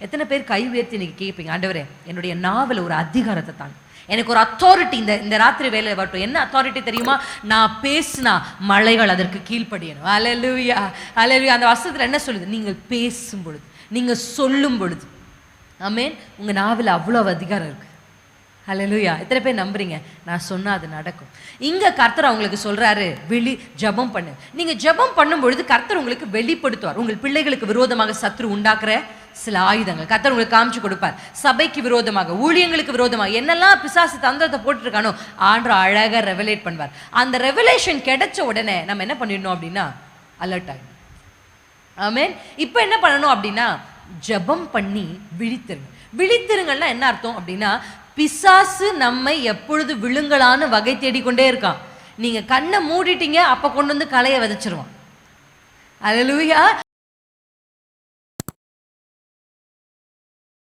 எத்தனை பேர் கை உயர்த்தி இன்னைக்கு கேட்பீங்க, ஆண்டவரே என்னுடைய நாவல ஒரு அதிகாரத்தை தாங்க, எனக்கு ஒரு அத்தாரிட்டி இந்த ராத்திரி வேலை வரட்டும். என்ன அத்தாரிட்டி தெரியுமா? நான் பேசினா மலைகள் அதற்கு கீழ்ப்படியணும். அல்லேலூயா அல்லேலூயா. அந்த வசனத்தில் என்ன சொல்லுது? நீங்கள் பேசும் பொழுது, நீங்கள் சொல்லும் பொழுது, ஆமென், உங்க நாவல அவ்வளவு அதிகாரம் இருக்கு. அல்லேலூயா. எத்தனை பேர் நம்புறீங்க? நான் சொன்னா அது நடக்கும். இங்க கர்த்தர் அவங்களுக்கு சொல்றாரு, ஜெபம் பண்ணு. நீங்க ஜெபம் பண்ணும் பொழுது கர்த்தர் உங்களுக்கு வெளிப்படுத்துவார். உங்கள் பிள்ளைகளுக்கு விரோதமாக சத்ரு உண்டாக்குற சில ஆயுதங்கள் கர்த்தர் உங்களுக்கு காமிச்சு கொடுப்பார். சபைக்கு விரோதமாக, ஊழியங்களுக்கு விரோதமாக என்னெல்லாம் பிசாசு தந்திரத்தை போட்டுருக்கானோ ஆண்டவர் அழகா ரெவலேட் பண்ணுவார். அந்த ரெவலேஷன் கிடைச்ச உடனே நம்ம என்ன பண்ணிடணும் அப்படின்னா அலர்ட் ஆகிடும். ஆமென். இப்போ என்ன பண்ணணும் அப்படின்னா ஜெபம் பண்ணி விழித்திருங்க. விழித்திருங்கன்னா என்ன அர்த்தம் அப்படின்னா, பிசாசு நம்மை எப்பொழுது விழுங்கலான்னு வகை தேடிக்கொண்டே இருக்கான். நீங்க கண்ணை மூடிட்டீங்க, அப்ப கொண்டு வந்து கலையை விதைச்சிருவான். அல்லேலூயா.